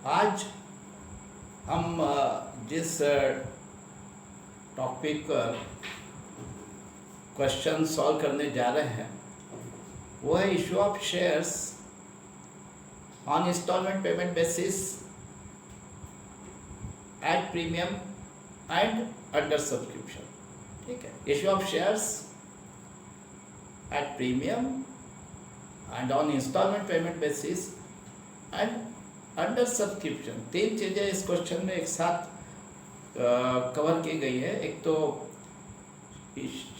आज हम जिस टॉपिक पर क्वेश्चन सॉल्व करने जा रहे हैं वो है issue of shares on instalment payment basis at premium and under subscription. ठीक है, issue of shares at premium and on instalment payment basis and under subscription. तीन चीज़ें इस क्वेश्चन में एक साथ कवर की गई है। एक तो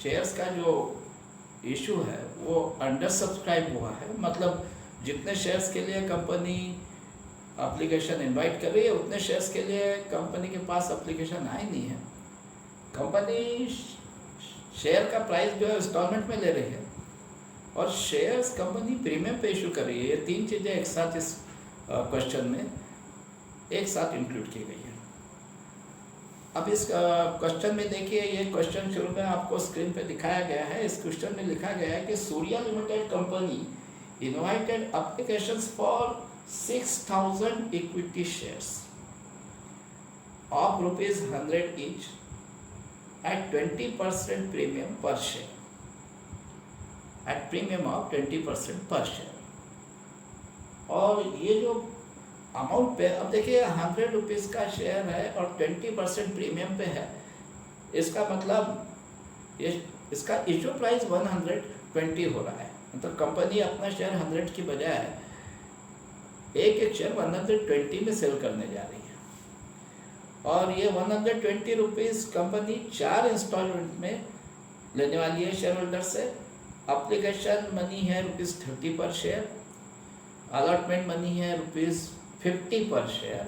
शेयर्स का जो इशू है वो अंडर सब्सक्राइब हुआ है, मतलब जितने शेयर्स के लिए कंपनी एप्लीकेशन इनवाइट कर रही है उतने शेयर्स के लिए कंपनी के पास एप्लीकेशन आई नहीं है। कंपनी शेयर का प्राइस जो है इंस्टॉलमेंट में ले रही है और शेयर्स कंपनी प्रीमियम पे इशू कर रही है। ये तीन चीज़ें एक साथ इस क्वेश्चन में एक साथ इंक्लूड की गई है। अब इस क्वेश्चन में देखिए, ये क्वेश्चन शुरू में आपको स्क्रीन पे दिखाया गया है। इस क्वेश्चन में लिखा गया है कि Surya limited company invited applications for 6000 equity shares of ₹100 each at 20% premium per share, at premium of 20% per share। और ये जो अमाउंट पे, अब देखिए ₹100 का शेयर है और 20% प्रीमियम पे है। इसका मतलब ये इसका इशू प्राइस 120 हो रहा है, मतलब कंपनी अपना शेयर 100 की बजाय एक शेयर 120 में सेल करने जा रही है। और ये ₹120 कंपनी 4 इंस्टॉलमेंट में लेने वाली है शेयर होल्डर से। एप्लीकेशन मनी है ₹30 पर शेयर, अलॉटमेंट मनी है ₹50 पर शेयर,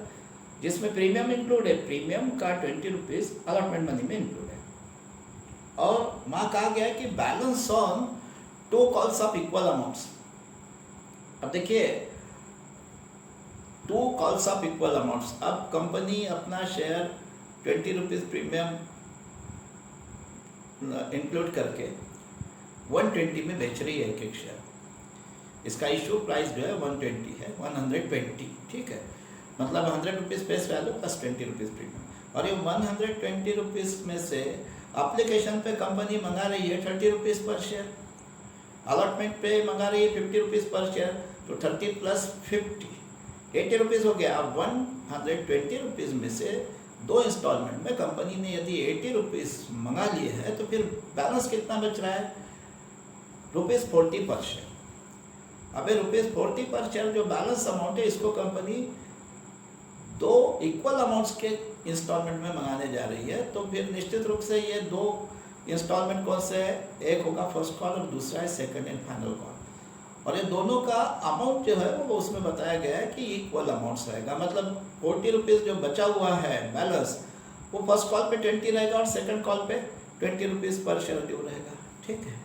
जिसमें प्रीमियम इंक्लूड है। प्रीमियम का ₹20 अलॉटमेंट मनी में इंक्लूड है। और वहाँ कहा गया है कि balance on 2 calls of equal amounts. अब देखिए 2 कॉल्स ऑफ इक्वल अमाउंट्स, अब कंपनी अपना शेयर ₹20 प्रीमियम इंक्लूड करके 120 में बेच रही है एक शेयर। इसका इशू प्राइस जो है 120 है, 120। ठीक है, मतलब ₹100 फेस वैल्यू प्लस ₹20 प्रीमियम। और ये ₹120 में से एप्लीकेशन पे कंपनी मंगा रही है ₹30 पर शेयर, अलॉटमेंट पे मंगा रही है ₹50 पर शेयर, तो 30 प्लस 50 ₹80 हो गया। अब ₹120 में से 2 इंस्टॉलमेंट में कंपनी ने यदि ₹80 मंगा लिए है तो फिर बैलेंस कितना बच रहा है? ₹40 पर शेयर। अब ₹40 पर शेयर जो बैलेंस अमाउंट है, इसको कंपनी 2 इक्वल अमाउंट्स के इंस्टॉलमेंट में मंगाने जा रही है। तो फिर निश्चित रूप से ये 2 इंस्टॉलमेंट कौन से है? एक होगा फर्स्ट कॉल और दूसरा है सेकंड एंड फाइनल कॉल। और ये दोनों का अमाउंट जो है वो उसमें बताया गया है कि इक्वल अमाउंट्स रहेगा। मतलब ₹40 जो बचा हुआ है बैलेंस, वो फर्स्ट कॉल पे 20 रहेगा और सेकंड कॉल पे ₹20 पर शेयर ड्यू रहेगा। ठीक है,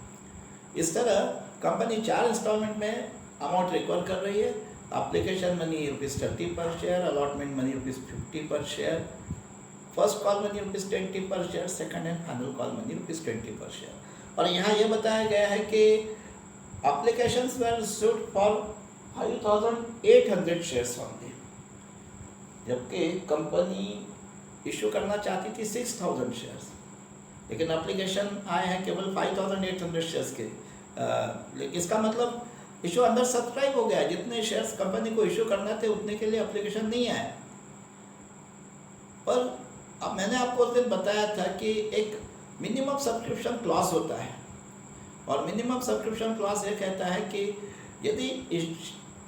इस तरह कंपनी 4 इंस्टॉलमेंट में अमाउंट रिकवर कर रही है। एप्लीकेशन मनी ₹30 पर शेयर, अलॉटमेंट मनी ₹50 पर शेयर, फर्स्ट कॉल मनी ₹20 पर share, second and final call money ₹20 पर शेयर। और यहाँ ये बताया गया है कि applications were issued for 5800 shares only, जबकि कंपनी इशू करना चाहती थी 6000 शेयर्स, लेकिन एप्लीकेशन आए हैं केवल 5800 शेयर्स के। लेकिन इसका मतलब इशू अंडर सब्सक्राइब हो गया। जितने शेयर्स कंपनी को इशू करना थे उतने के लिए एप्लीकेशन नहीं आए। पर अब मैंने आपको उस दिन बताया था कि एक मिनिमम सब्सक्रिप्शन क्लॉज होता है, और मिनिमम सब्सक्रिप्शन क्लॉज ये कहता है कि यदि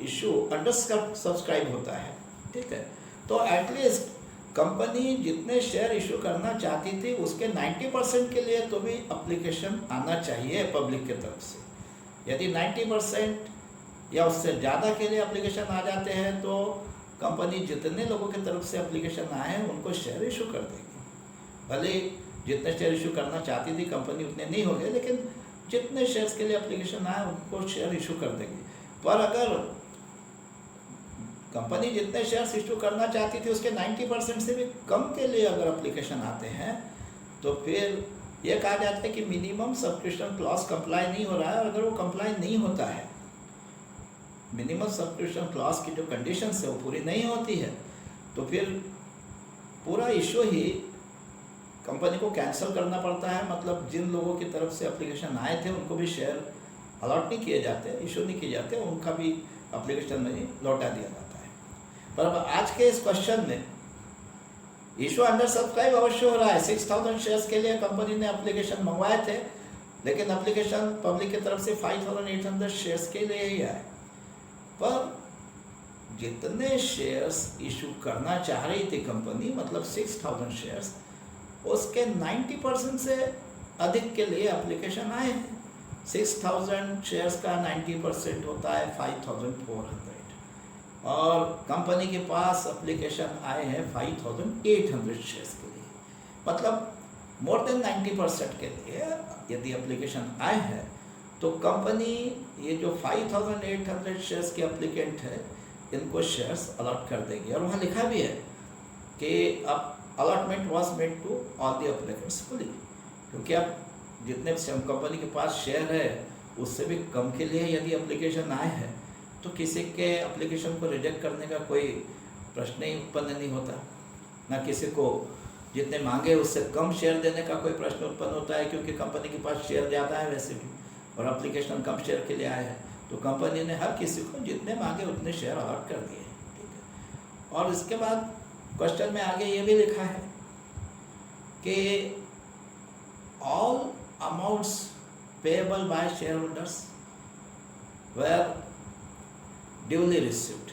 इशू अंडर सब्सक्राइब होता है, ठीक है, तो एटलीस्ट कंपनी जितने शेयर इशू करना चाहती थी उसके 90% के लिए तो भी एप्लीकेशन आना चाहिए पब्लिक की तरफ से। यदि 90% या उससे ज़्यादा के लिए एप्लीकेशन आ जाते हैं तो कंपनी जितने लोगों की तरफ से एप्लीकेशन आए हैं उनको शेयर इशू कर देगी। भले जितने शेयर इशू करना चाहती थी कंपनी उतने नहीं हो गए, लेकिन जितने शेयर्स के लिए एप्लीकेशन आए उनको शेयर इशू कर देगी। पर अगर कंपनी जितने शेयर्स इशू करना चाहती थी उसके 90% से भी कम के लिए अगर एप्लीकेशन आते हैं तो फिर ये कहा जाता है कि मिनिमम सब्सक्रिप्शन क्लॉज कंप्लाई नहीं हो रहा है। और अगर वो कंप्लाई नहीं होता है, मिनिमम सब्सक्रिप्शन क्लॉज की जो कंडीशंस है वो पूरी नहीं होती है, तो फिर पूरा इशू ही कंपनी को कैंसिल करना पड़ता है। मतलब जिन लोगों की तरफ से एप्लीकेशन आए थे उनको भी शेयर अलॉट नहीं किए जाते, इशू नहीं किए जाते, उनका भी एप्लीकेशन में लौटा दिया जाता है। पर अब आज के इस क्वेश्चन में इशू अंडर सब्सक्राइब अवश्य हो रहा है। 6000 शेयर्स के लिए कंपनी ने एप्लीकेशन मंगवाए थे, लेकिन एप्लीकेशन पब्लिक की तरफ से 5800 शेयर्स के लिए ही आए। पर जितने शेयर्स इशू करना चाह रही थी कंपनी, मतलब 6000 शेयर्स, उसके 90% से अधिक के लिए एप्लीकेशन आए हैं। 6000 शेयर्स का 90% होता है 5400, और कंपनी के पास एप्लीकेशन आए हैं 5800 शेयर्स के लिए। मतलब मोर देन 90% के लिए यदि एप्लीकेशन आए हैं तो कंपनी ये जो 5800 शेयर्स के एप्लीकेंट है इनको शेयर्स अलॉट कर देगी। और वहाँ लिखा भी है कि अब allotment was made to all the applicants fully, क्योंकि अब जितने कंपनी के पास शेयर है उससे भी कम के लिए यदि एप्लीकेशन आए हैं तो किसी के एप्लीकेशन को रिजेक्ट करने का कोई प्रश्न ही उत्पन्न नहीं होता। ना किसी को जितने मांगे उससे कम शेयर देने का कोई प्रश्न उत्पन्न होता है, क्योंकि कंपनी के पास शेयर ज़्यादा है वैसे भी, और एप्लीकेशन कम शेयर के लिए आए हैं तो कंपनी ने हर किसी को जितने मांगे उतने शेयर अलॉट कर दिए। ठीक है। और इसके बाद क्वेश्चन में आगे ये भी लिखा है कि all amounts payable by share holders were duly received.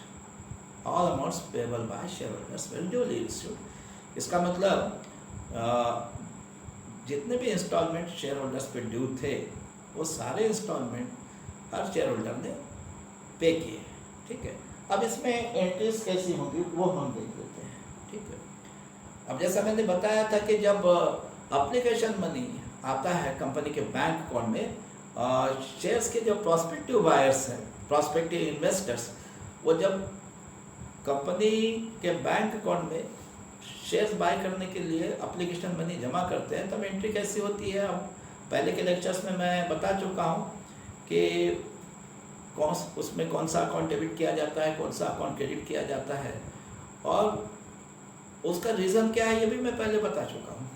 All amounts payable by share holders were duly received. इसका मतलब जितने भी इंस्टॉलमेंट शेयर होल्डर्स पे ड्यू थे वो सारे इंस्टॉलमेंट हर शेयर होल्डर ने पे किए। ठीक है। अब इसमें एंट्रीज कैसी होंगी वो हम देख लेते हैं। ठीक है। अब जैसा मैंने बताया था कि जब एप्लीकेशन मनी आता है कंपनी के बैंक अकाउंट में, शेयर्स के जो प्रॉस्पेक्टिव बायर्स हैं, प्रॉस्पेक्टिव इन्वेस्टर्स, वो जब कंपनी के बैंक अकाउंट में शेयर्स बाय करने के लिए एप्लीकेशन मनी जमा करते हैं तब एंट्री कैसी होती है। अब पहले के लेक्चर्स में मैं बता चुका हूँ कि उसमें कौन सा अकाउंट डेबिट किया जाता है, कौन सा अकाउंट क्रेडिट किया जाता है, और उसका रीज़न क्या है ये भी मैं पहले बता चुका हूँ।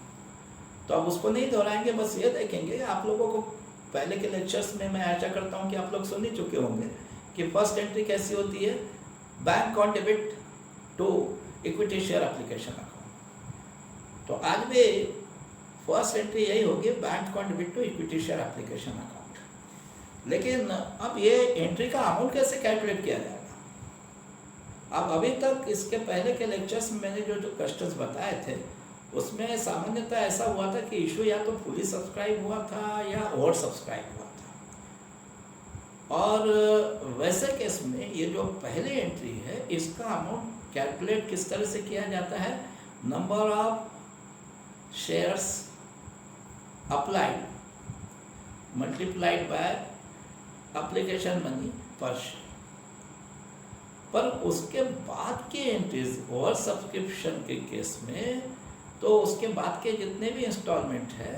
तो अब उसको नहीं दोहराएंगे, बस ये देखेंगे। आप लोगों को पहले के लेक्चर्स में मैं आशा करता हूँ कि आप लोग सुन ही चुके होंगे कि फर्स्ट एंट्री कैसी होती है, bank account debit to equity share application account. तो आज भी फर्स्ट एंट्री यही होगी, bank account debit to equity share application account. लेकिन अब ये एंट्री का अमाउंट कैसे कैलकुलेट किया जाएगा। अब अभी तक इसके पहले के लेक्चर्स में मैंने जो क्वेश्चंस बताए थे उसमें सामान्यतः ऐसा हुआ था कि इशू या तो फुली सब्सक्राइब हुआ था या ओवर सब्सक्राइब हुआ था। और वैसे केस में ये जो पहले एंट्री है इसका अमाउंट कैलकुलेट किस तरह से किया जाता है, number of shares applied multiplied by application money पर शेयर। पर उसके बाद के एंट्रीज ओवर सब्सक्रिप्शन के केस में तो उसके बाद के जितने भी इंस्टॉलमेंट है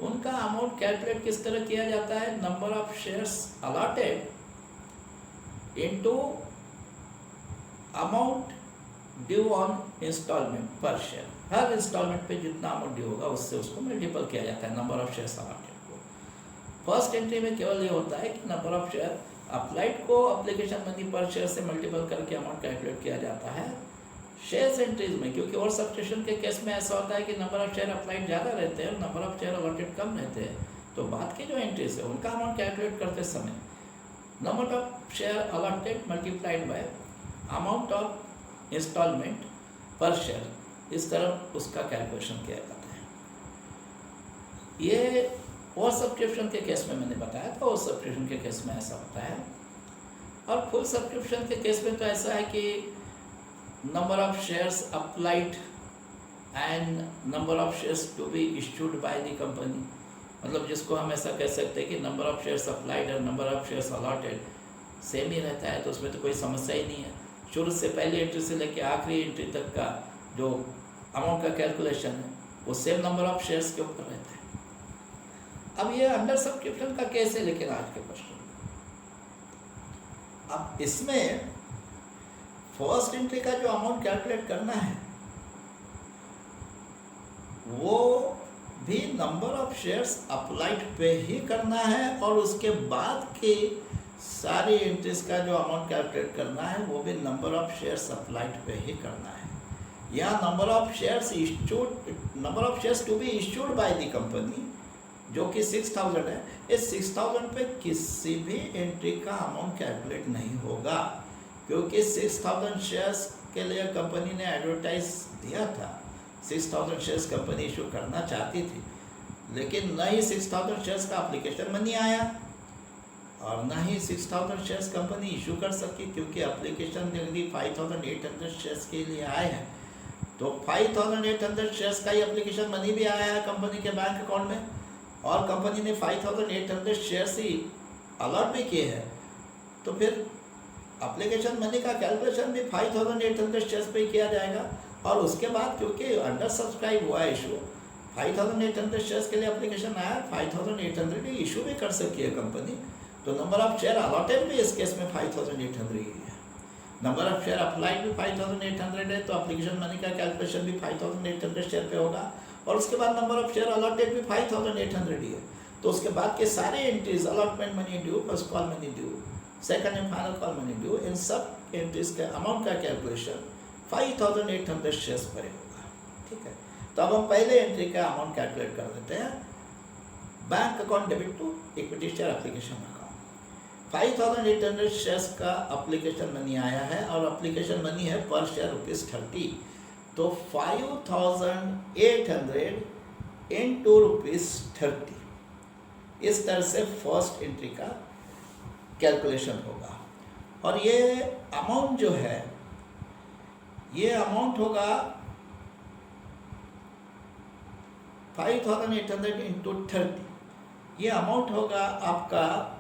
उनका अमाउंट कैलकुलेट किस तरह किया जाता है, number of shares allotted into amount due on instalment per share. हर इंस्टॉलमेंट पे जितना अमाउंट ड्यू होगा उससे उसको मल्टीपल किया जाता है नंबर ऑफ शेयर्स अलॉटेड को। फर्स्ट एंट्री में केवल ये होता है कि नंबर ऑफ शेयर अप्लाइड को एप्लीकेशन मनी पर शेयर से मल्टीपल करके अमाउंट कैलकुलेट किया जाता है। शेयर्स एंट्रीज में क्योंकि और सब्सक्रिप्शन के केस में ऐसा होता है कि नंबर ऑफ शेयर अप्लाइड ज़्यादा रहते हैं और नंबर ऑफ शेयर अलॉटेड कम रहते हैं, तो बाद के जो एंट्रीज है उनका अमाउंट कैलकुलेट करते समय number of share allotted multiplied by amount of instalment per share, इस तरह उसका कैलकुलेशन किया जाता है। ये और सब्सक्रिप्शन के केस में मैंने बताया था, और सब्सक्रिप्शन के केस में ऐसा होता है। और फुल सब्सक्रिप्शन के केस में तो ऐसा है कि number of shares applied and number of shares to be issued by the company, मतलब जिसको हम ऐसा कह सकते हैं कि नंबर ऑफ शेयर्स अप्लाइड और number of shares allotted same ही रहता है, तो उसमें तो कोई समस्या ही नहीं है। शुरू से पहली एंट्री से लेकर आखिरी एंट्री तक का जो अमाउंट का कैलकुलेशन है वो सेम नंबर ऑफ शेयर्स के ऊपर रहता है। अब ये अंडर सब्सक्रिप्शन का केस है, लेकिन आज के क्वेश्चन अब इसमें फर्स्ट एंट्री का जो अमाउंट कैलकुलेट करना है वो भी नंबर ऑफ शेयर्स अप्लाइड पे ही करना है, और उसके बाद के सारी एंट्रीज का जो अमाउंट कैलकुलेट करना है वो भी नंबर ऑफ शेयर्स अप्लाइड पे ही करना है। यहाँ number of shares to be issued by the company जो कि 6000 है, इस 6000 पे किसी भी एंट्री का अमाउंट कैलकुलेट नहीं होगा, क्योंकि 6000 शेयर्स के लिए कंपनी ने एडवर्टाइज दिया था। 6000 शेयर्स कंपनी इशू करना चाहती थी, लेकिन न ही 6000 शेयर्स का एप्लीकेशन मनी आया और न ही 6000 शेयर्स कंपनी इशू कर सकी, क्योंकि एप्लीकेशन जल्दी 5800 शेयर्स के लिए आए हैं। तो 5800 शेयर्स का ही एप्लीकेशन मनी भी आया है कंपनी के बैंक अकाउंट में, और कंपनी ने 5800 शेयर्स ही अलॉट भी किए हैं। तो फिर एप्लीकेशन मनी का कैलकुलेशन भी 5800 शेयर्स पे किया जाएगा, और उसके बाद क्योंकि अंडर सब्सक्राइब हुआ इशू, 5800 शेयर्स के लिए एप्लीकेशन आया, 5800 ही इशू भी कर सकी है कंपनी। तो नंबर ऑफ शेयर अलॉटेड भी इस केस में 5800 ही है, नंबर ऑफ शेयर अप्लाइड भी 5800 है, तो एप्लीकेशन मनी का कैलकुलेशन भी 5800 शेयर पे होगा, और उसके बाद नंबर ऑफ शेयर अलॉटेड भी 5800 ही है। तो उसके बाद के सारे entries, allotment money due, first call money due, second and final call money due, इन सब एंट्रीज के अमाउंट का कैलकुलेशन 5800 शेयर्स पर होगा। ठीक है, तो अब हम पहले एंट्री का अमाउंट कैलकुलेट कर देते हैं। Bank account debit to equity share application account, 5800 shares का एप्लीकेशन मनी आया है, और एप्लीकेशन मनी है पर शेयर ₹30। तो 5800 इंटू ₹30, इस तरह से फर्स्ट एंट्री का कैलकुलेशन होगा। और ये अमाउंट जो है, ये अमाउंट होगा 5800 इंटू 30, ये अमाउंट होगा आपका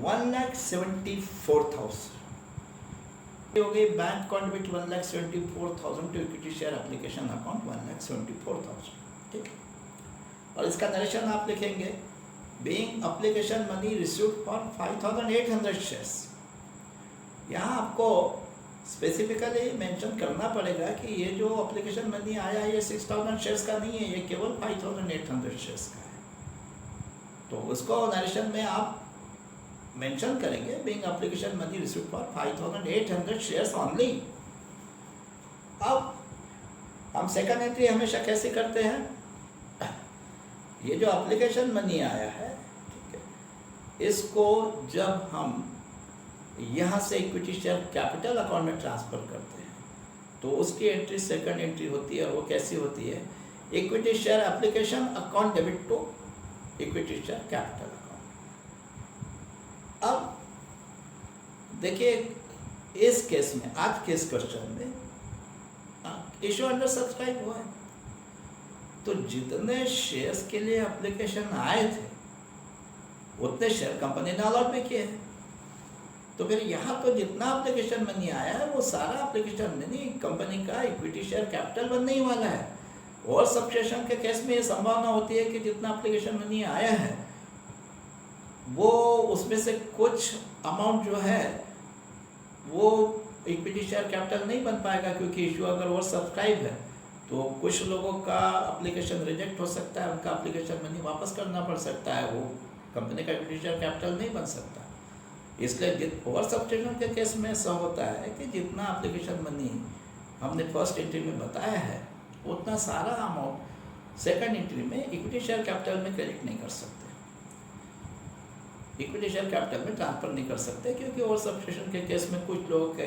1,74,000 हो गई। Bank account debit 1,74,000 to equity share application account 1,74,000। ठीक है, और इसका नरेशन आप लिखेंगे, being application money received for 5800 shares. यहाँ आपको स्पेसिफिकली मेंशन करना पड़ेगा कि ये जो एप्लीकेशन मनी आया है ये 6000 शेयर्स का नहीं है, ये केवल 5800 शेयर्स का है। तो उसको नरेशन में आप मेंशन करेंगे, being application money received for 5800 shares only. अब हम सेकंड एंट्री हमेशा कैसे करते हैं, ये जो एप्लीकेशन मनी आया है, ठीक है, इसको जब हम यहाँ से इक्विटी शेयर कैपिटल अकाउंट में ट्रांसफ़र करते हैं तो उसकी एंट्री सेकंड एंट्री होती है। वो कैसी होती है, equity share application account debit to equity share capital account. अब देखिए, इस केस में, आज के इस क्वेश्चन में इशू अंडर सब्सक्राइब हुआ है, तो जितने शेयर्स के लिए एप्लीकेशन आए थे उतने शेयर कंपनी ने अलॉट भी किए हैं। तो फिर यहाँ तो जितना एप्लीकेशन मनी आया है वो सारा एप्लीकेशन मनी कंपनी का इक्विटी शेयर कैपिटल बनने ही वाला है। और सब्सक्रिप्शन के केस में ये संभावना होती है कि जितना एप्लीकेशन मनी आया है वो उसमें से कुछ अमाउंट जो है वो इक्विटी शेयर कैपिटल नहीं बन पाएगा, क्योंकि इशू अगर ओवर सब्सक्राइब है तो कुछ लोगों का एप्लीकेशन रिजेक्ट हो सकता है, उनका एप्लीकेशन मनी वापस करना पड़ सकता है, वो कंपनी का इक्विटी शेयर कैपिटल नहीं बन सकता। इसलिए ओवर सब्सक्रिप्शन के केस में ऐसा होता है कि जितना एप्लीकेशन मनी हमने फर्स्ट एंट्री में बताया है उतना सारा अमाउंट सेकंड एंट्री में इक्विटी शेयर कैपिटल में क्रेडिट नहीं कर सकते, इक्विटी शेयर कैपिटल में ट्रांसफर नहीं कर सकते, क्योंकि ओवर सब्सक्रिप्शन के केस में कुछ लोगों के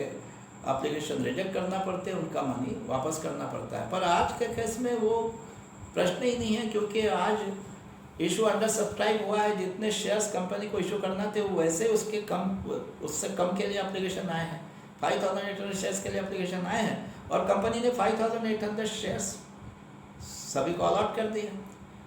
एप्लीकेशन रिजेक्ट करना पड़ते हैं, उनका मनी वापस करना पड़ता है। पर आज के केस में वो प्रश्न ही नहीं है, क्योंकि आज इशू अंडर सब्सक्राइब हुआ है, जितने शेयर्स कंपनी को इशू करना थे वैसे उससे कम के लिए एप्लीकेशन आए हैं, 5800 शेयर्स के लिए एप्लीकेशन आए हैं, और कंपनी ने 5800 शेयर्स सभी को अलॉट कर दिया।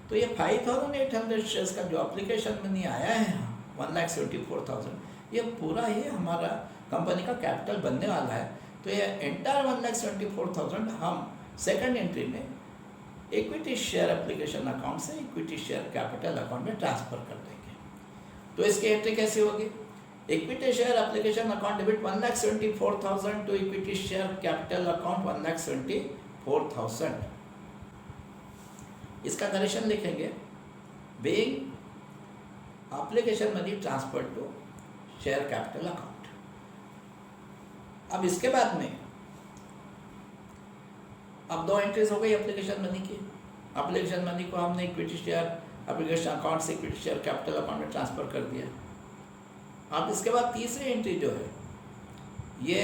तो ये 5800 शेयर्स का जो एप्लीकेशन मनी आया है 1,74,000, ये पूरा ही हमारा कंपनी का कैपिटल बनने वाला है। तो ये एंटायर 1,74,000 हम सेकंड एंट्री में इक्विटी शेयर एप्लीकेशन अकाउंट से इक्विटी शेयर कैपिटल अकाउंट में ट्रांसफ़र कर देंगे। तो इसकी एंट्री कैसी होगी, equity share application account debit 1,74,000 to equity share capital account 1,74,000। इसका नरेशन लिखेंगे, being application money transfer to share capital account. अब इसके बाद में अब 2 एंट्रीज हो गई एप्लीकेशन मनी की। एप्लीकेशन मनी को हमने इक्विटी शेयर एप्लीकेशन अकाउंट से इक्विटी शेयर कैपिटल अकाउंट में ट्रांसफर कर दिया। अब इसके बाद तीसरी एंट्री जो है ये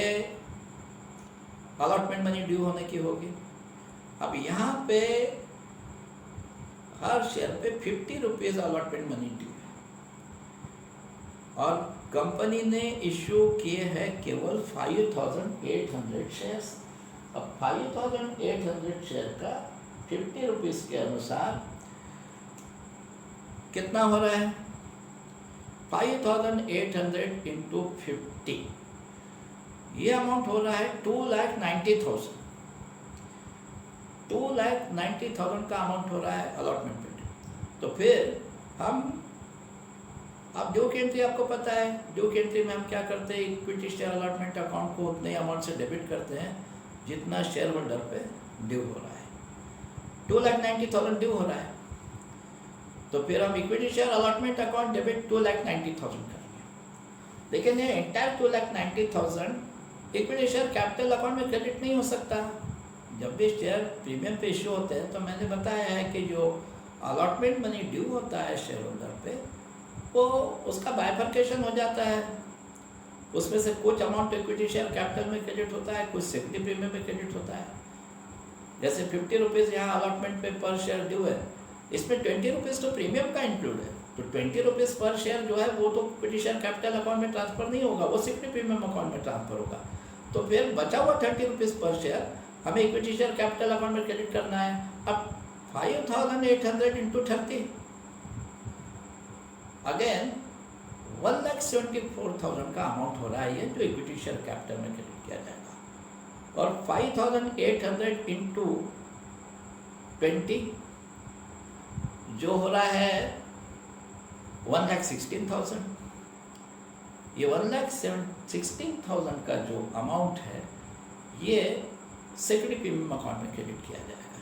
अलॉटमेंट मनी ड्यू होने की होगी। अब यहाँ पे हर शेयर पे 50 रुपीज़ अलॉटमेंट मनी ड्यू है और कंपनी ने इश्यू किए हैं केवल 5,800 शेयर्स। अब 5,800 शेयर का 50 रुपीज़ के अनुसार कितना हो रहा है? 5,800 इंटू 50, ये अमाउंट हो रहा है 2,90,000। 2,90,000 का अमाउंट हो रहा है अलॉटमेंट पे। तो फिर हम अब ड्यू की एंट्री आपको पता है, ड्यू की एंट्री में हम क्या करते हैं, इक्विटी शेयर अलॉटमेंट अकाउंट को उतने अमाउंट से डेबिट करते हैं जितना शेयर होल्डर पे ड्यू हो रहा है। 2,90,000 ड्यू हो रहा है, तो फिर हम equity share allotment account debit 2,90,000 करेंगे। लेकिन ये entire 2,90,000 equity share capital account में क्रेडिट नहीं हो सकता। जब भी शेयर प्रीमियम पे इश्यू होते हैं तो मैंने बताया है कि जो अलॉटमेंट मनी ड्यू होता है शेयर होल्डर पे, वो उसका बाइफर्केशन हो जाता है। उसमें से कुछ अमाउंट इक्विटी शेयर कैपिटल में क्रेडिट होता है, कुछ सिक्योरिटी प्रीमियम में क्रेडिट होता है। जैसे 50 रुपीज़ यहाँ अलॉटमेंट पे पर शेयर ड्यू है, इसमें 20 रुपीज़ तो प्रीमियम का इंक्लूड है। तो 20 रुपीज़ पर शेयर जो है वो तो इक्विटी शेयर कैपिटल अकाउंट में ट्रांसफर नहीं होगा, वो सिक्योरिटी प्रीमियम अकाउंट में ट्रांसफर होगा। तो फिर बचा हुआ 30 रुपीज़ पर शेयर हमें इक्विटी शेयर कैपिटल अकाउंट में क्रेडिट करना है। अब 5,800 इंटू 30, अगेन 1,74,000 का अमाउंट हो रहा है ये जो इक्विटी शेयर कैपिटल में क्रेडिट किया जाएगा। और 5,800 इंटू 20 जो हो रहा है 1,16,000। ये 1,16,000 का जो अमाउंट है ये सिक्योरिटी प्रीमियम अकाउंट में क्रेडिट किया जाएगा।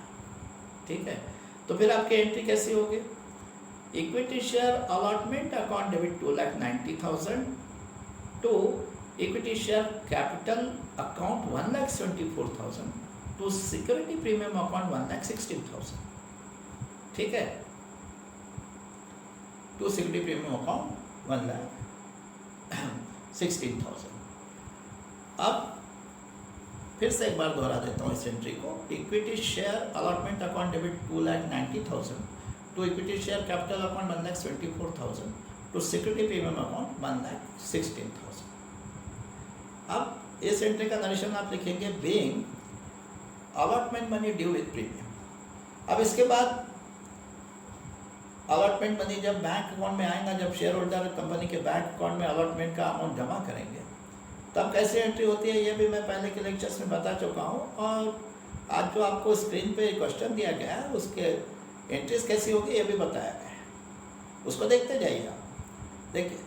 ठीक है, तो फिर आपकी एंट्री कैसी होगी? Equity share allotment account debit 2,90,000 to equity share capital account 1,74,000 to security premium account 1,16,000। ठीक है, टू सिक्योरिटी प्रीमियम अकाउंट 1,16,000। अब फिर से एक बार दोहरा देता हूँ इस एंट्री को। Equity share allotment account debit 2,90,000 to equity share capital account 1,74,000 to security premium account 1,16,000। अब इस एंट्री का नरेशन आप लिखेंगे, being allotment money due with premium. अब इसके बाद अलॉटमेंट मनी जब बैंक अकाउंट में आएगा, जब शेयर होल्डर कंपनी के बैंक अकाउंट में अलॉटमेंट का अमाउंट जमा करेंगे, तब कैसे एंट्री होती है ये भी मैं पहले के लेक्चर्स में बता चुका हूँ। और आज जो आपको स्क्रीन पे क्वेश्चन दिया गया है उसके एंट्रीज कैसी होगी ये भी बताया गया है, उसको देखते जाइए आप। देखिए,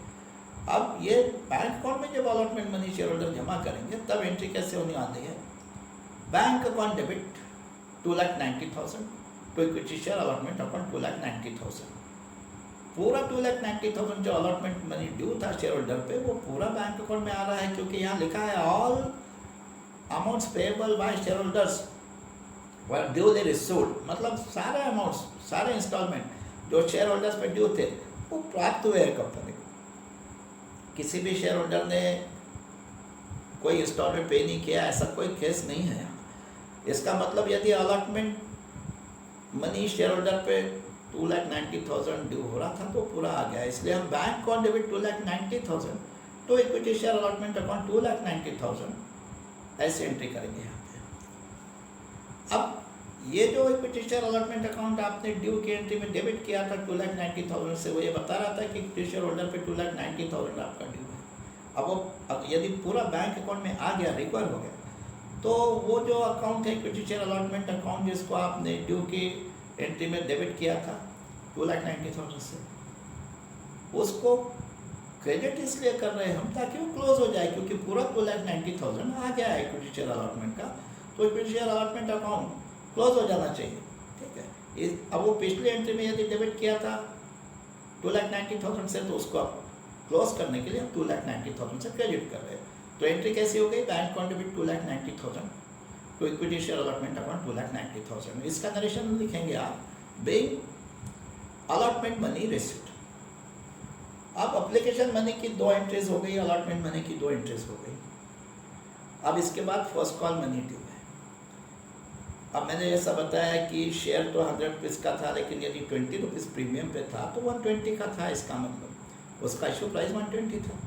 अब ये बैंक अकाउंट में जब अलॉटमेंट मनी शेयर होल्डर जमा करेंगे तब एंट्री कैसे होने वाली है? Bank account debit 2,90,000 to equity share allotment account 2,90,000। पूरा 2,90,000 जो अलॉटमेंट मनी ड्यू था शेयर होल्डर पे वो पूरा बैंक अकाउंट में आ रहा है, क्योंकि यहाँ लिखा है all amounts payable by share holders were duly received. मतलब सारे अमाउंट्स, सारे इंस्टॉलमेंट जो शेयर होल्डर्स पे ड्यू थे वो प्राप्त हुए हैं कंपनी को। किसी भी शेयर होल्डर ने कोई इंस्टॉलमेंट पे नहीं किया, ऐसा कोई केस नहीं है यहाँ। इसका मतलब यदि अलॉटमेंट मनी शेयर होल्डर पे 2,90,000 ड्यू हो रहा था तो पूरा आ गया, इसलिए हम बैंक अकाउंट डेबिट 2,90,000 तो इक्विटी शेयर अलॉटमेंट अकाउंट 2,90,000 ऐसे एंट्री करेंगे यहाँ पे। अब ये जो इक्विटी शेयर अलॉटमेंट अकाउंट आपने ड्यू की एंट्री में डेबिट किया था 2,90,000 से, वो ये बता रहा था कि इक्विटी शेयर होल्डर पे 2,90,000 आपका ड्यू है। अब वो यदि पूरा बैंक अकाउंट में आ गया, रिकवर हो गया, तो वो जो अकाउंट है इक्विटी शेयर अलॉटमेंट अकाउंट जिसको आपने ड्यू की एंट्री में डेबिट किया था 2,90,000 से, उसको क्रेडिट इसलिए कर रहे हैं हम ताकि वो क्लोज हो जाए, क्योंकि पूरा 2,90,000 आ गया है इक्विटी शेयर अलॉटमेंट का, तो equity share allotment account close हो जाना चाहिए। ठीक है, अब वो पिछली एंट्री में यदि डेबिट किया था 2,90,000 से, तो उसको अब क्लोज करने के लिए हम 2,90,000 से क्रेडिट कर रहे हैं। तो एंट्री कैसी हो गई, bank contribute 2,90,000 to equity share allotment account 2,90,000। इसका नरेशन लिखेंगे आप, बेइंग अलॉटमेंट मनी रिसीव्ड। अब एप्लीकेशन मनी की 2 एंट्रीज हो गई, अलॉटमेंट मनी की 2 एंट्रीज हो गई। अब इसके बाद फर्स्ट कॉल मनी ड्यू है। अब मैंने ऐसा बताया कि शेयर तो 100 रुपीज़ का था, लेकिन यदि 20 रुपीज़ प्रीमियम पे था तो 120 का था, इसका मतलब उसका इशू प्राइस 120 था।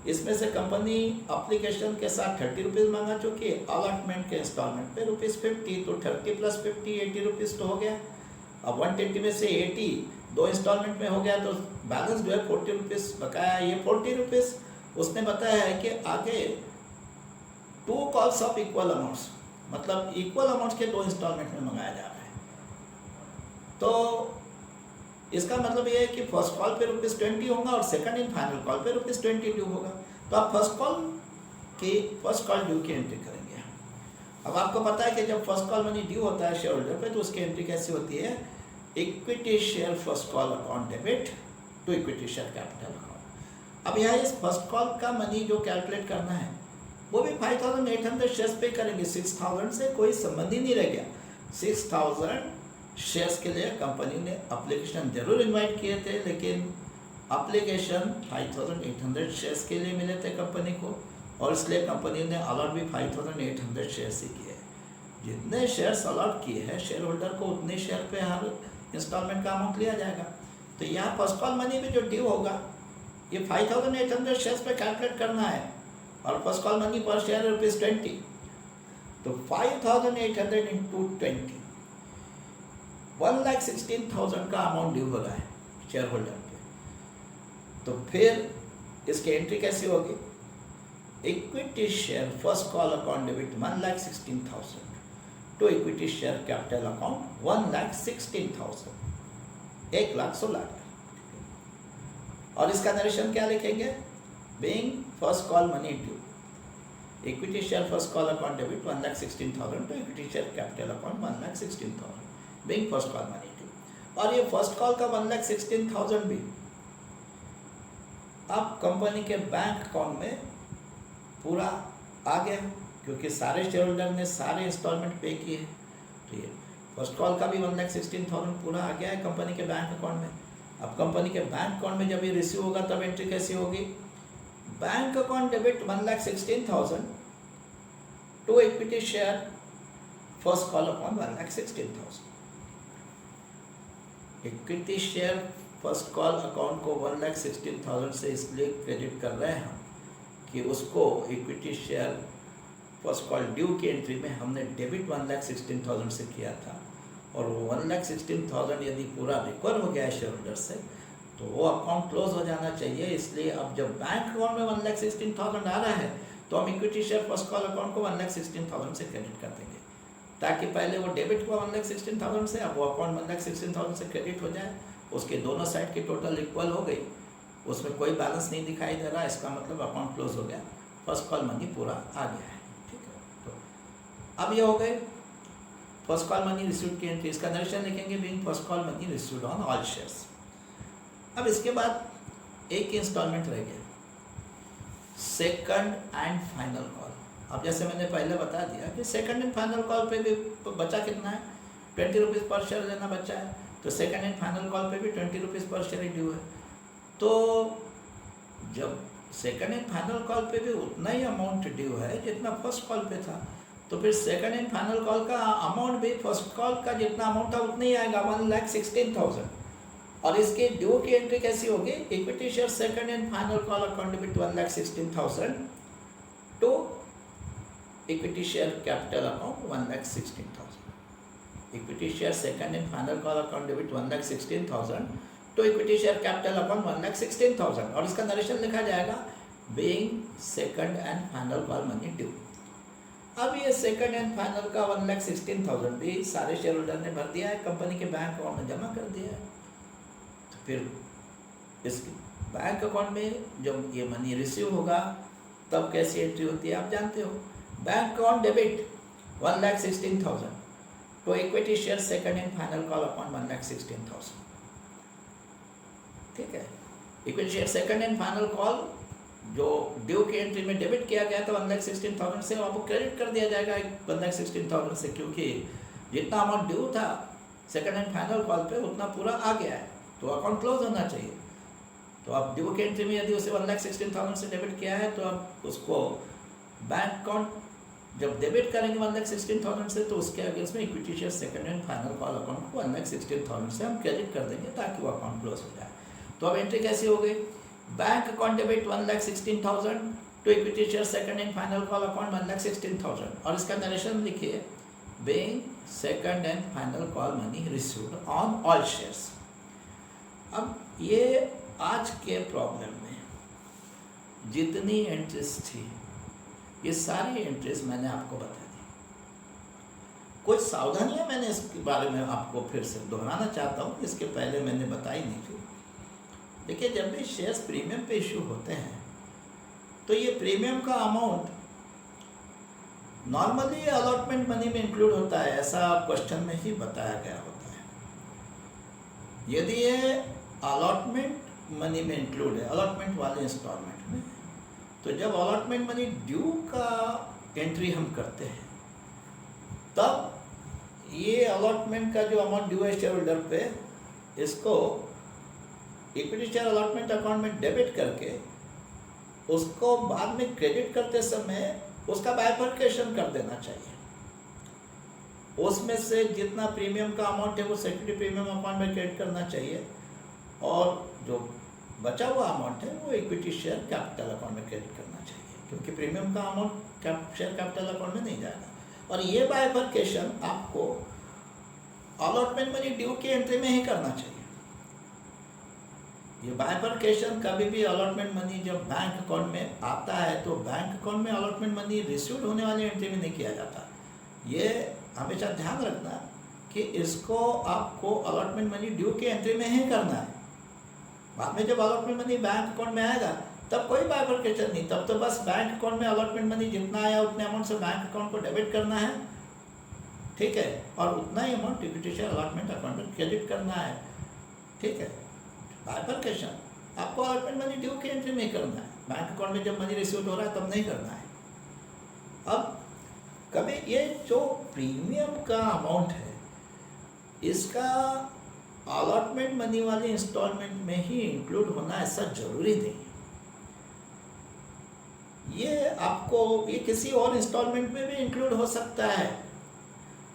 इसमें से कंपनी एप्लीकेशन के साथ 30 रुपीज़ मांगा चुकी है, अलॉटमेंट के इंस्टॉलमेंट पे ₹50, तो 30 + 50 80 रुपीज़ तो हो गया। अब 120 में से 80 2 इंस्टॉलमेंट में हो गया, तो बैलेंस जो है 40 रुपीज़ बकाया। ये 40 रुपीज़ उसने बताया है कि आगे 2 कॉल्स ऑफ इक्वल अमाउंट्स, मतलब इक्वल अमाउंट्स के 2 इंस्टॉलमेंट में मंगाया जा रहा है। तो इसका मतलब ये है कि फर्स्ट कॉल पे ₹20 होगा और सेकंड इन फाइनल कॉल पे ₹20 ड्यू होगा। तो आप फर्स्ट कॉल ड्यू की एंट्री करेंगे। अब आपको पता है कि जब फर्स्ट कॉल मनी ड्यू होता है शेयर होल्डर पे, तो उसकी एंट्री कैसी होती है, equity share first call account debit to equity share capital account. अब यहाँ इस फर्स्ट कॉल का मनी जो कैलकुलेट करना है वो भी 5,800 शेयर्स पे करेंगे। 6,000 से कोई संबंध ही नहीं रह गया। 6,000 शेयर्स के लिए कंपनी ने एप्लीकेशन जरूर इनवाइट किए थे, लेकिन एप्लीकेशन 5,800 शेयर्स के लिए मिले थे कंपनी को, और इसलिए कंपनी ने अलॉट भी 5,800 शेयर्स ही किए। जितने शेयर्स अलॉट किए हैं शेयर होल्डर को, उतने शेयर पे हर इंस्टॉलमेंट का अमाउंट लिया जाएगा। तो यहाँ फर्स्ट कॉल मनी में जो ड्यू होगा ये 5,800 शेयर्स पे कैलकुलेट करना है, और फर्स्ट कॉल मनी पर शेयर ₹20। तो 5,800 इंटू 20, 1,16,000 का अमाउंट ड्यू हो रहा है शेयर होल्डर पे। तो फिर इसकी एंट्री कैसी होगी, equity share first call account debit 1,16,000 to equity share capital account 1,16,000, 1,16,000। और इसका नरेशन क्या लिखेंगे, being first call money due, equity share first call account debit 1,16,000 to equity share capital account 1,16,000, being first call money due. और ये first call का 1,16,000 भी अब company के बैंक अकाउंट में पूरा आ गया, क्योंकि सारे शेयर होल्डर ने सारे इंस्टॉलमेंट पे किए। तो ये फर्स्ट कॉल का भी 1,16,000 पूरा आ गया है कंपनी के बैंक अकाउंट में। अब कंपनी के बैंक अकाउंट में जब ये रिसीव होगा तब एंट्री कैसी होगी, bank account debit 1,16,000 to equity share first call upon 1,16,000। Equity share first call account को 1,16,000 से इसलिए क्रेडिट कर रहे हैं हम कि उसको equity share first call due की एंट्री में हमने डेबिट 1,16,000 से किया था, और वो 1,16,000 यदि पूरा रिकवर हो गया है शेयर होल्डर से, तो वो अकाउंट क्लोज हो जाना चाहिए। इसलिए अब जब बैंक अकाउंट में 1,16,000 आ रहा है, तो हम equity share first call account को 1,16,000 से क्रेडिट कर देंगे, ताकि पहले वो डेबिट हुआ 1,16,000 से, अब वो अकाउंट 1,16,000 से क्रेडिट हो जाए, उसके दोनों साइड की टोटल इक्वल हो गई, उसमें कोई बैलेंस नहीं दिखाई दे रहा, इसका मतलब अकाउंट क्लोज हो गया, फर्स्ट कॉल मनी पूरा आ गया है। ठीक है, तो अब ये हो गए फर्स्ट कॉल मनी रिसीव्ड की एंट्री। इसका नरेशन लिखेंगे, being first call money received on all shares. अब इसके बाद एक इंस्टॉलमेंट रह गया, सेकंड एंड फाइनल कॉल। अब जैसे मैंने पहले बता दिया कि सेकंड एंड फाइनल कॉल पे भी बचा कितना है, 20 रुपीज़ पर शेयर देना बचा है, तो सेकंड एंड फाइनल कॉल पे भी 20 रुपीज़ पर शेयर ड्यू है। तो जब सेकंड एंड फाइनल कॉल पे भी उतना ही अमाउंट ड्यू है जितना फर्स्ट कॉल पे था, तो फिर सेकंड एंड फाइनल कॉल का अमाउंट भी फर्स्ट कॉल का जितना अमाउंट था उतना ही आएगा, 1,16,000। और इसके ड्यू की एंट्री कैसी होगी, equity share second and final call account debit 1,16,000 to equity share capital account 1,16,000, equity share second and final call account debit 1,16,000 to equity share capital account 1,16,000। और इसका नरेशन लिखा जाएगा, being second and final call money due. अब ये second and final का 1,16,000 भी सारे share holder ने भर दिया है, कंपनी के बैंक अकाउंट में जमा कर दिया है। तो फिर इसकी बैंक अकाउंट में जब ये मनी रिसीव होगा तब कैसी एंट्री होती है आप जानते हो। Bank account debit 1,16,000 to equity share second and final call upon 1,16,000। ठीक है, equity share second and final call जो ड्यू की एंट्री में डेबिट किया गया था 1,16,000 से, आपको क्रेडिट कर दिया जाएगा 1,16,000 से, क्योंकि जितना अमाउंट ड्यू था सेकंड एंड फाइनल कॉल पे उतना पूरा आ गया है, तो अकाउंट क्लोज होना चाहिए। तो आप ड्यू की एंट्री में यदि उसे 1,16,000 से डेबिट किया है तो आप उसको बैंक अकाउंट जब डेबिट करेंगे 1,16,000 से, तो उसके अगेंस्ट में equity share second and final call account को 1,16,000 से हम क्रेडिट कर देंगे ताकि वो अकाउंट क्लोज हो जाए। तो अब एंट्री कैसी हो गई, bank account debit 1,16,000 to equity share second and final call account 1,16,000, और इसका नरेशन लिखिए, being second and final call money received on all shares। अब ये आज के प्रॉब्लम में जितनी एंट्रीज थी ये सारी एंट्रीज मैंने आपको बता दी। कुछ सावधानियां मैंने इसके बारे में आपको फिर से दोहराना चाहता हूँ, इसके पहले मैंने बताई नहीं थी। देखिए, जब भी शेयर्स प्रीमियम पे इशू होते हैं तो ये प्रीमियम का अमाउंट नॉर्मली अलॉटमेंट मनी में इंक्लूड होता है, ऐसा क्वेश्चन में ही बताया गया होता है। यदि ये अलॉटमेंट मनी में इंक्लूड है, अलॉटमेंट वाले इंस्टॉलमेंट में, तो जब अलॉटमेंट मनी ड्यू का एंट्री हम करते हैं तब ये अलॉटमेंट का जो अमाउंट ड्यू है शेयर होल्डर पे, इसको इक्विटी शेयर अलॉटमेंट अकाउंट में डेबिट करके उसको बाद में क्रेडिट करते समय उसका बाइफर्केशन कर देना चाहिए। उसमें से जितना प्रीमियम का अमाउंट है वो सिक्योरिटी प्रीमियम अकाउंट में क्रेडिट करना चाहिए, और जो बचा हुआ अमाउंट है वो इक्विटी शेयर कैपिटल अकाउंट में क्रेडिट करना चाहिए, क्योंकि प्रीमियम का अमाउंट शेयर कैपिटल अकाउंट में नहीं जाएगा। और ये बाइफर्केशन आपको अलॉटमेंट मनी ड्यू की एंट्री में ही करना चाहिए। ये बाइफर्केशन कभी भी अलॉटमेंट मनी जब बैंक अकाउंट में आता है तो बैंक अकाउंट में अलॉटमेंट मनी रिसीव्ड होने वाली एंट्री में नहीं किया जाता। ये हमेशा ध्यान रखना कि इसको आपको अलॉटमेंट मनी ड्यू की एंट्री में ही करना है। बाद में जब अलॉटमेंट मनी बैंक अकाउंट में आएगा तब कोई बाइफर्केशन नहीं, तब तो बस बैंक अकाउंट में अलॉटमेंट मनी जितना आया उतने अमाउंट से बैंक अकाउंट को डेबिट करना है, ठीक है, और उतना ही amount equity share allotment account में क्रेडिट करना है, ठीक है। बाइफर्केशन आपको अलॉटमेंट मनी ड्यू की एंट्री में करना है, बैंक अकाउंट में जब मनी रिसीव हो रहा है तब नहीं करना है। अब कभी ये जो प्रीमियम का अमाउंट है इसका अलॉटमेंट मनी वाले इंस्टॉलमेंट में ही इंक्लूड होना ऐसा जरूरी नहीं है। ये आपको ये किसी और इंस्टॉलमेंट में भी इंक्लूड हो सकता है।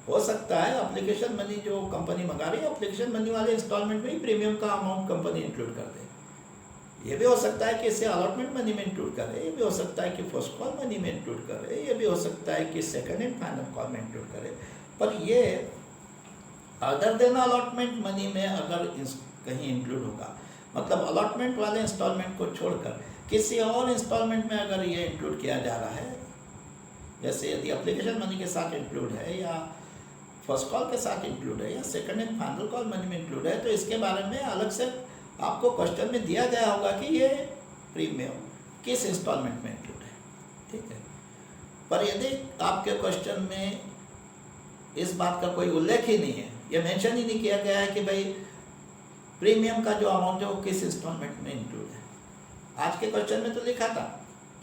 एप्लीकेशन मनी जो कंपनी मंगा रही है एप्लीकेशन मनी वाले इंस्टॉलमेंट में ही प्रीमियम का अमाउंट कंपनी इंक्लूड कर दे। ये भी हो सकता है कि इसे अलॉटमेंट मनी में इंक्लूड करे, ये भी हो सकता है कि फर्स्ट कॉल मनी में इंक्लूड करे, ये भी हो सकता है कि सेकंड एंड फाइनल कॉल में इंक्लूड करे। पर ये अदर देन अलॉटमेंट मनी में अगर कहीं इंक्लूड होगा, मतलब अलॉटमेंट वाले इंस्टॉलमेंट को छोड़कर किसी और इंस्टॉलमेंट में अगर ये इंक्लूड किया जा रहा है, जैसे यदि एप्लीकेशन मनी के साथ इंक्लूड है या फर्स्ट कॉल के साथ इंक्लूड है या second and final call money में इंक्लूड है, तो इसके बारे में अलग से आपको क्वेश्चन में दिया गया होगा कि ये प्रीमियम किस इंस्टॉलमेंट में इंक्लूड है, ठीक है। पर यदि आपके क्वेश्चन में इस बात का कोई उल्लेख ही नहीं है, ये मेंशन ही नहीं किया गया है कि भाई प्रीमियम का जो अमाउंट है वो किस इंस्टॉलमेंट में इंक्लूड है। आज के क्वेश्चन में तो लिखा था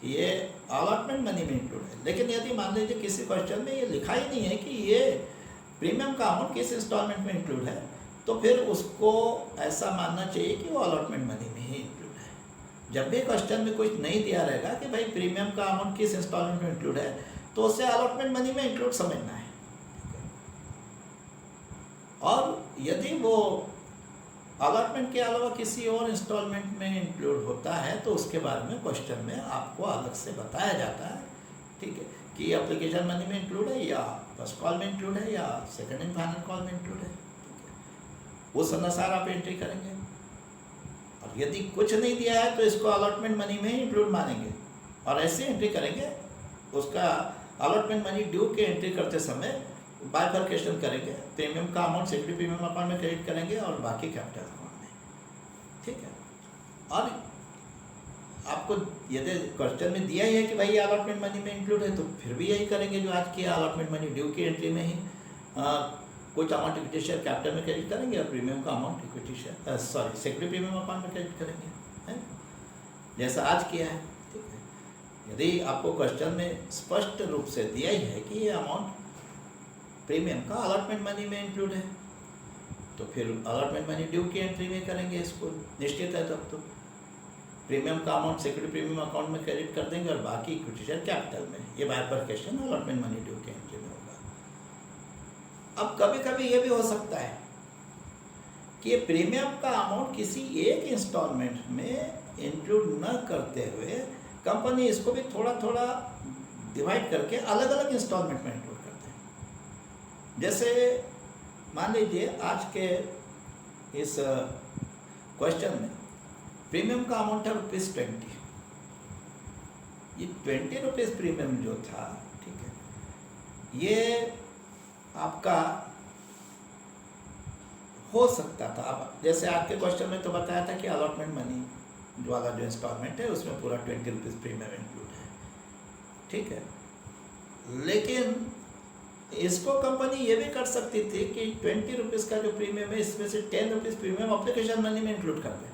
कि ये अलॉटमेंट मनी में इंक्लूड है, लेकिन यदि मान लीजिए किसी क्वेश्चन में ये लिखा ही नहीं है कि ये प्रीमियम का अमाउंट किस इंस्टॉलमेंट में इंक्लूड है, तो फिर उसको ऐसा मानना चाहिए कि वो अलॉटमेंट मनी में ही इंक्लूड है। जब भी क्वेश्चन में कुछ नहीं दिया रहेगा कि भाई प्रीमियम का अमाउंट किस इंस्टॉलमेंट में इंक्लूड है, तो उसे अलॉटमेंट मनी में इंक्लूड समझना है। और यदि वो अलॉटमेंट के अलावा किसी और इंस्टॉलमेंट में इंक्लूड होता है तो उसके बारे में क्वेश्चन में आपको अलग से बताया जाता है, ठीक है, कि एप्लीकेशन मनी में इंक्लूड है या फर्स्ट कॉल में इंक्लूड है या सेकंड एंड फाइनल कॉल में इंक्लूड है, ठीक है। उस अनुसार आप एंट्री करेंगे। और यदि कुछ नहीं दिया है तो इसको अलॉटमेंट मनी में ही इंक्लूड मानेंगे और ऐसे एंट्री करेंगे। उसका अलॉटमेंट मनी ड्यू के एंट्री करते समय बाइफर्केशन करेंगे, प्रीमियम का अमाउंट सिक्योरिटी प्रीमियम अकाउंट में क्रेडिट करेंगे और बाकी कैपिटल अकाउंट में, ठीक है। और आपको यदि क्वेश्चन में दिया ही है कि भाई अलॉटमेंट मनी में इंक्लूड है, तो फिर भी यही करेंगे जो आज किया, अलॉटमेंट मनी ड्यू की एंट्री में ही कुछ अमाउंट इक्विटी शेयर कैपिटल में क्रेडिट करेंगे और प्रीमियम का amount equity share security premium account में क्रेडिट करेंगे, है जैसा आज किया है। ठीक है, यदि आपको क्वेश्चन में स्पष्ट रूप से दिया ही है कि ये अमाउंट प्रीमियम का अलॉटमेंट मनी में इंक्लूड है, तो फिर अलॉटमेंट मनी ड्यू की एंट्री में करेंगे, इसको निश्चित है। तब तो प्रीमियम का अमाउंट सिक्योरिटी प्रीमियम अकाउंट में क्रेडिट कर देंगे और बाकी इक्विटी शेयर कैपिटल में। ये बाइफरकेशन अलॉटमेंट मनी ड्यू की एंट्री में होगा। अब कभी कभी ये भी हो सकता है कि ये प्रीमियम का अमाउंट किसी एक इंस्टॉलमेंट में इंक्लूड न करते हुए कंपनी इसको भी थोड़ा थोड़ा डिवाइड करके अलग अलग इंस्टॉलमेंट में इंक्लूड करते हैं। जैसे मान लीजिए आज के इस क्वेश्चन में प्रीमियम का अमाउंट है ₹20। ये ₹20 प्रीमियम जो था, ठीक है, ये आपका हो सकता था। अब जैसे आपके क्वेश्चन में तो बताया था कि अलॉटमेंट मनी वाला जो इंस्टॉलमेंट है उसमें पूरा ₹20 प्रीमियम इंक्लूड है, ठीक है। लेकिन इसको कंपनी ये भी कर सकती थी कि ₹20 का जो प्रीमियम है इसमें से ₹10 प्रीमियम एप्लीकेशन मनी में इंक्लूड कर दे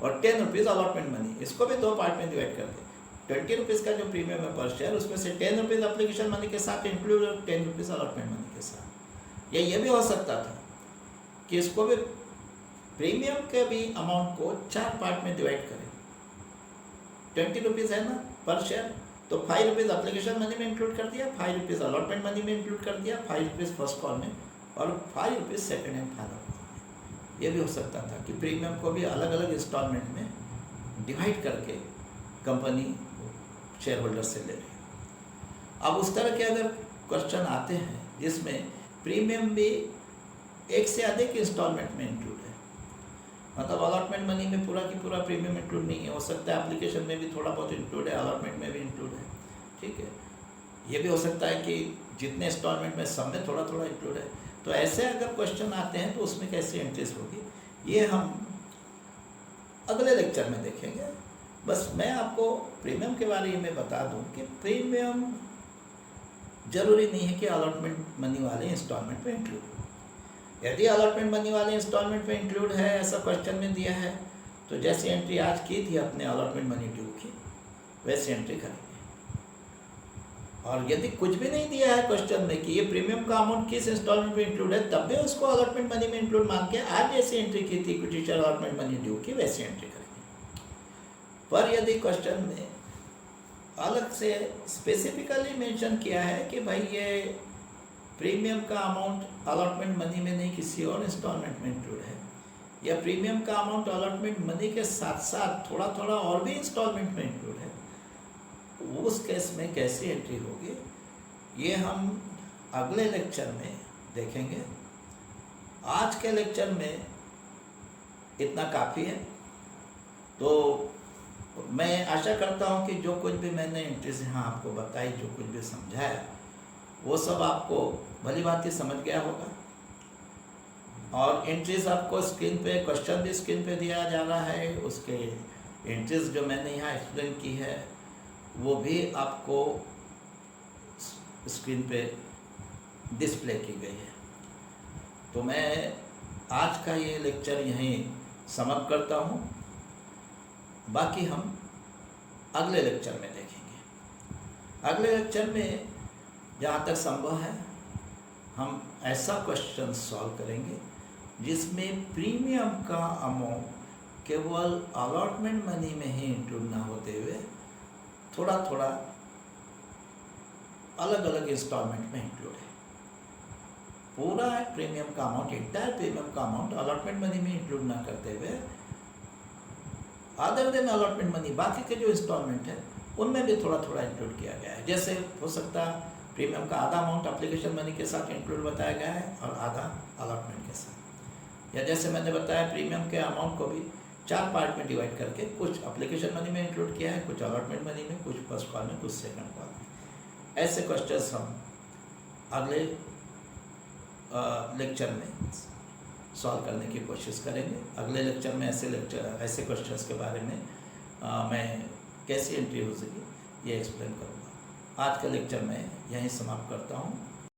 और ₹10 अलॉटमेंट मनी, इसको भी दो पार्ट में डिवाइड कर दे। ₹20 का जो प्रीमियम है पर शेयर उसमें से ₹10 एप्लीकेशन मनी के साथ इंक्लूड और ₹10 अलॉटमेंट मनी के साथ। या ये भी हो सकता था कि इसको भी प्रीमियम के भी अमाउंट को 4 पार्ट में डिवाइड करें। ₹20 है ना पर शेयर, तो ₹5 एप्लीकेशन मनी में इंक्लूड कर दिया, ₹5 अलॉटमेंट मनी में इंक्लूड कर दिया, ₹5 फर्स्ट कॉल में और ₹5 सेकेंड एंड फाइनल कॉल में। ये भी हो सकता था कि प्रीमियम को भी अलग अलग इंस्टॉलमेंट में डिवाइड करके कंपनी शेयर होल्डर से ले रही। अब उस तरह के अगर क्वेश्चन आते हैं जिसमें प्रीमियम भी एक से अधिक इंस्टॉलमेंट में इंक्लूड है, मतलब अलॉटमेंट मनी में पूरा की पूरा प्रीमियम इंक्लूड नहीं है, हो सकता है एप्लीकेशन में भी थोड़ा बहुत इंक्लूड है, अलॉटमेंट में भी इंक्लूड है, ठीक है। ये भी हो सकता है कि जितने इंस्टॉलमेंट में सब में थोड़ा थोड़ा इंक्लूड है। तो ऐसे अगर क्वेश्चन आते हैं तो उसमें कैसे एंट्रीज होगी, ये हम अगले लेक्चर में देखेंगे। बस मैं आपको प्रीमियम के बारे में बता दूं कि प्रीमियम जरूरी नहीं है कि अलॉटमेंट मनी वाले इंस्टॉलमेंट में इंक्लूड हो। यदि अलॉटमेंट मनी वाले इंस्टॉलमेंट में इंक्लूड है, ऐसा क्वेश्चन में दिया है, तो जैसी एंट्री आज की थी अपने अलॉटमेंट मनी ड्यू की, वैसी एंट्री करेंगे। और यदि कुछ भी नहीं दिया है क्वेश्चन में कि ये प्रीमियम का अमाउंट किस इंस्टॉलमेंट में इंक्लूड है, तब भी उसको अलॉटमेंट मनी में इंक्लूड मान के आज जैसी एंट्री की थी equity share allotment money due की, वैसी एंट्री करेंगे। पर यदि क्वेश्चन में अलग से स्पेसिफिकली मेंशन किया है कि भाई ये प्रीमियम का अमाउंट अलॉटमेंट मनी में नहीं किसी और इंस्टॉलमेंट में इंक्लूड है, या प्रीमियम का अमाउंट अलॉटमेंट मनी के साथ साथ थोड़ा थोड़ा और भी इंस्टॉलमेंट में इंक्लूड है, उस केस में कैसी एंट्री होगी, ये हम अगले लेक्चर में देखेंगे। आज के लेक्चर में इतना काफ़ी है। तो मैं आशा करता हूँ कि जो कुछ भी मैंने एंट्रीज यहाँ आपको बताई, जो कुछ भी समझाया, वो सब आपको भली बात ही समझ गया होगा। और एंट्रीज आपको स्क्रीन पे, क्वेश्चन भी स्क्रीन पे दिया जा रहा है, उसके एंट्रीज जो मैंने यहाँ एक्सप्लेन की है वो भी आपको स्क्रीन पे डिस्प्ले की गई है। तो मैं आज का ये लेक्चर यहीं समाप्त करता हूँ। बाकी हम अगले लेक्चर में देखेंगे। अगले लेक्चर में जहाँ तक संभव है हम ऐसा क्वेश्चन सॉल्व करेंगे जिसमें प्रीमियम का अमाउंट केवल अलॉटमेंट मनी में ही इंक्लूड ना होते हुए थोड़ा थोड़ा अलग अलग इंस्टॉलमेंट में इंक्लूड है। पूरा प्रीमियम का अमाउंट, इंटायर प्रीमियम का अमाउंट अलॉटमेंट मनी में इंक्लूड ना करते हुए अदर देन अलॉटमेंट मनी बाकी के जो इंस्टॉलमेंट है उनमें भी थोड़ा थोड़ा इंक्लूड किया गया है। जैसे हो सकता है प्रीमियम का आधा अमाउंट एप्लीकेशन मनी के साथ इंक्लूड बताया गया है और आधा अलॉटमेंट के साथ। या जैसे मैंने बताया प्रीमियम के अमाउंट को भी 4 पार्ट में डिवाइड करके कुछ एप्लीकेशन मनी में इंक्लूड किया है, कुछ अलॉटमेंट मनी में, कुछ फर्स्ट कॉल में, कुछ सेकंड कॉल में। ऐसे क्वेश्चंस हम अगले लेक्चर में सॉल्व करने की कोशिश करेंगे। अगले लेक्चर में ऐसे क्वेश्चंस के बारे में मैं कैसी एंट्री हो सके ये एक्सप्लेन करूँगा। आज का लेक्चर मैं यहीं समाप्त करता हूँ।